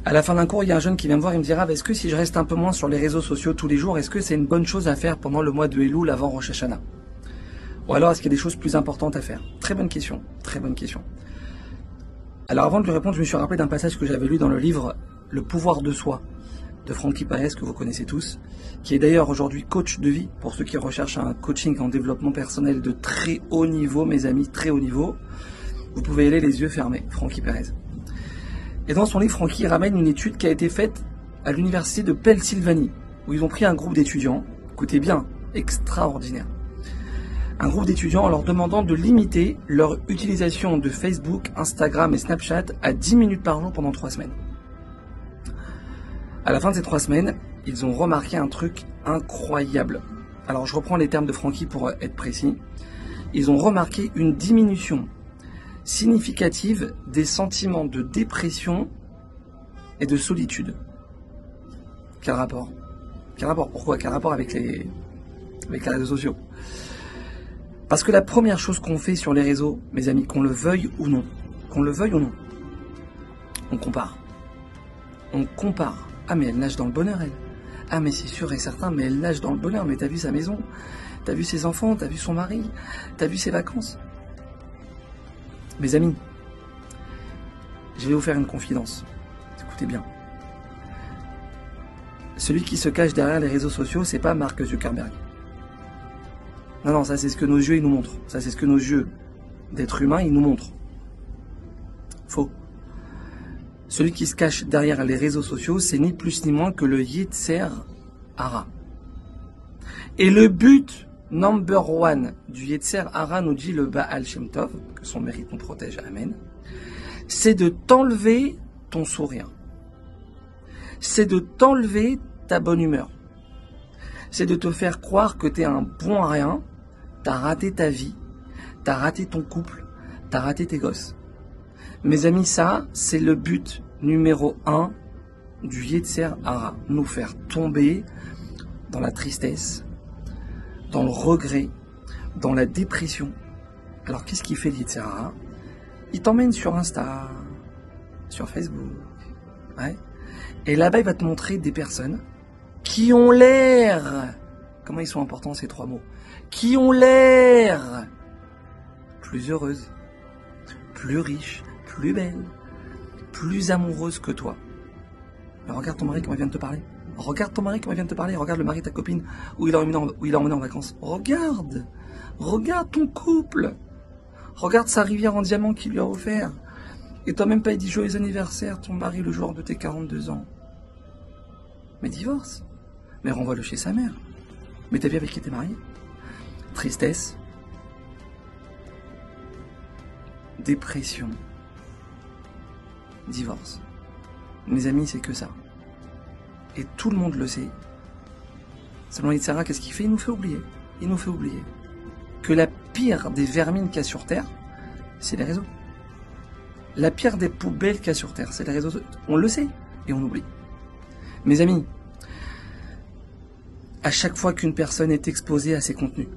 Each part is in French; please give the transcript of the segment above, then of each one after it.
À la fin d'un cours, il y a un jeune qui vient me voir et me dira, est-ce que si je reste un peu moins sur les réseaux sociaux tous les jours, est-ce que c'est une bonne chose à faire pendant le mois de Elul avant Rosh Hashanah? Ou alors est-ce qu'il y a des choses plus importantes à faire? Très bonne question, très bonne question. Alors avant de lui répondre, je me suis rappelé d'un passage que j'avais lu dans le livre Le pouvoir de soi de Frankie Perez, que vous connaissez tous, qui est d'ailleurs aujourd'hui coach de vie, pour ceux qui recherchent un coaching en développement personnel de très haut niveau, mes amis, très haut niveau. Vous pouvez y aller les yeux fermés, Frankie Perez. Et dans son livre, Frankie ramène une étude qui a été faite à l'université de Pennsylvanie, où ils ont pris un groupe d'étudiants, écoutez bien, extraordinaire, un groupe d'étudiants en leur demandant de limiter leur utilisation de Facebook, Instagram et Snapchat à 10 minutes par jour pendant 3 semaines. À la fin de ces 3 semaines, ils ont remarqué un truc incroyable. Alors je reprends les termes de Frankie pour être précis. Ils ont remarqué une diminution significative des sentiments de dépression et de solitude. Quel rapport? Quel rapport? Pourquoi? Quel rapport avec les réseaux sociaux? Parce que la première chose qu'on fait sur les réseaux, mes amis, qu'on le veuille ou non, on compare. On compare. Ah mais elle nage dans le bonheur, elle. Ah mais c'est sûr et certain, mais elle nage dans le bonheur. Mais t'as vu sa maison, t'as vu ses enfants, t'as vu son mari, t'as vu ses vacances. Mes amis, je vais vous faire une confidence. Écoutez bien. Celui qui se cache derrière les réseaux sociaux, c'est pas Mark Zuckerberg. Non, ça c'est ce que nos yeux ils nous montrent. Ça c'est ce que nos yeux d'êtres humains ils nous montrent. Faux. Celui qui se cache derrière les réseaux sociaux, c'est ni plus ni moins que le Yetzer Hara. Et le but number one du Yetzer Hara, nous dit le Baal Shem Tov, que son mérite nous protège, amen, c'est de t'enlever ton sourire. C'est de t'enlever ta bonne humeur. C'est de te faire croire que t'es un bon à rien, t'as raté ta vie, t'as raté ton couple, t'as raté tes gosses. Mes amis, ça, c'est le but numéro 1 du Yetzer Hara. Nous faire tomber dans la tristesse, dans le regret, dans la dépression. Alors, qu'est-ce qu'il fait le Yetzer Hara? Il t'emmène sur Insta, sur Facebook. Ouais. Et là-bas, il va te montrer des personnes qui ont l'air... Comment ils sont importants ces 3 mots? Qui ont l'air plus heureuses, plus riches, plus belles, plus amoureuses que toi. Alors regarde ton mari comment il vient de te parler. Regarde ton mari comment il vient de te parler. Regarde le mari de ta copine où il a emmené en vacances. Regarde ton couple. Regarde sa rivière en diamant qu'il lui a offert. Et toi même pas il dit joyeux anniversaire ton mari le jour de tes 42 ans. Mais divorce. Mais renvoie-le chez sa mère. Mais t'as vu avec qui t'es marié? Tristesse. Dépression. Divorce. Mes amis, c'est que ça. Et tout le monde le sait. Seulement Yetzer Hara, qu'est-ce qu'il fait? Il nous fait oublier. Il nous fait oublier que la pire des vermines qu'il y a sur Terre, c'est les réseaux. La pire des poubelles qu'il y a sur Terre, c'est les réseaux. On le sait et on oublie. Mes amis, à chaque fois qu'une personne est exposée à ces contenus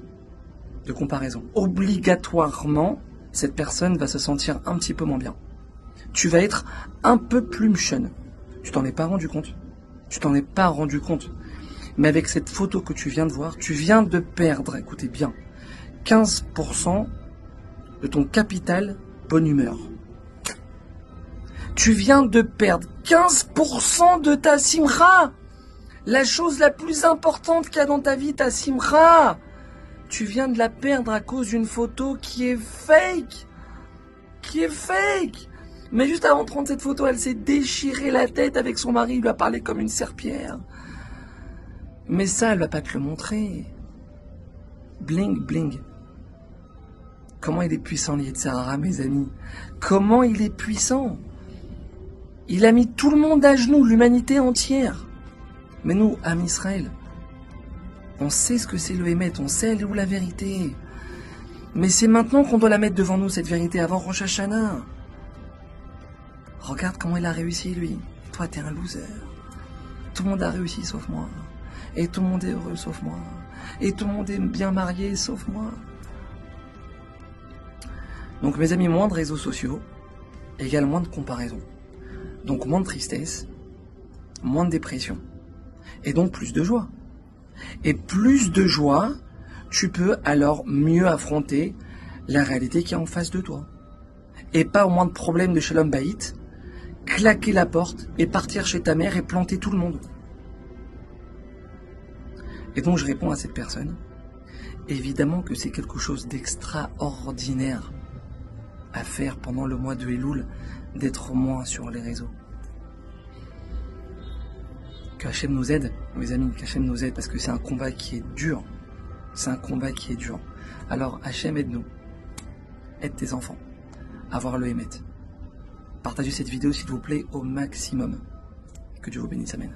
de comparaison, obligatoirement, cette personne va se sentir un petit peu moins bien. Tu vas être un peu plus mchonne. Tu t'en es pas rendu compte. Tu t'en es pas rendu compte. Mais avec cette photo que tu viens de voir, tu viens de perdre, écoutez bien, 15% de ton capital bonne humeur. Tu viens de perdre 15% de ta simra. La chose la plus importante qu'il y a dans ta vie, ta simra. Tu viens de la perdre à cause d'une photo qui est fake. Mais juste avant de prendre cette photo, elle s'est déchiré la tête avec son mari, il lui a parlé comme une serpillère. Mais ça, elle va pas te le montrer. Bling, bling. Comment il est puissant, le Yetzer Hara, mes amis. Comment il est puissant. Il a mis tout le monde à genoux, l'humanité entière. Mais nous, Am Israël, on sait ce que c'est le Hémet, on sait où la vérité. Mais c'est maintenant qu'on doit la mettre devant nous, cette vérité, avant Rosh Hashanah. Regarde comment il a réussi, lui. Et toi, t'es un loser. Tout le monde a réussi, sauf moi. Et tout le monde est heureux, sauf moi. Et tout le monde est bien marié, sauf moi. Donc, mes amis, moins de réseaux sociaux égale moins de comparaison. Donc, moins de tristesse moins de dépression. Et donc plus de joie. Et plus de joie, tu peux alors mieux affronter la réalité qui est en face de toi. Et pas au moins de problème de shalom bayit, claquer la porte et partir chez ta mère et planter tout le monde. Et donc je réponds à cette personne, évidemment que c'est quelque chose d'extraordinaire à faire pendant le mois de Elul, d'être moins sur les réseaux. Qu'Hachem nous aide, mes amis, qu'Hachem nous aide, parce que c'est un combat qui est dur. C'est un combat qui est dur. Alors Hachem, aide-nous. Aide tes enfants à voir le Hémet. Partagez cette vidéo s'il vous plaît au maximum. Que Dieu vous bénisse, amen.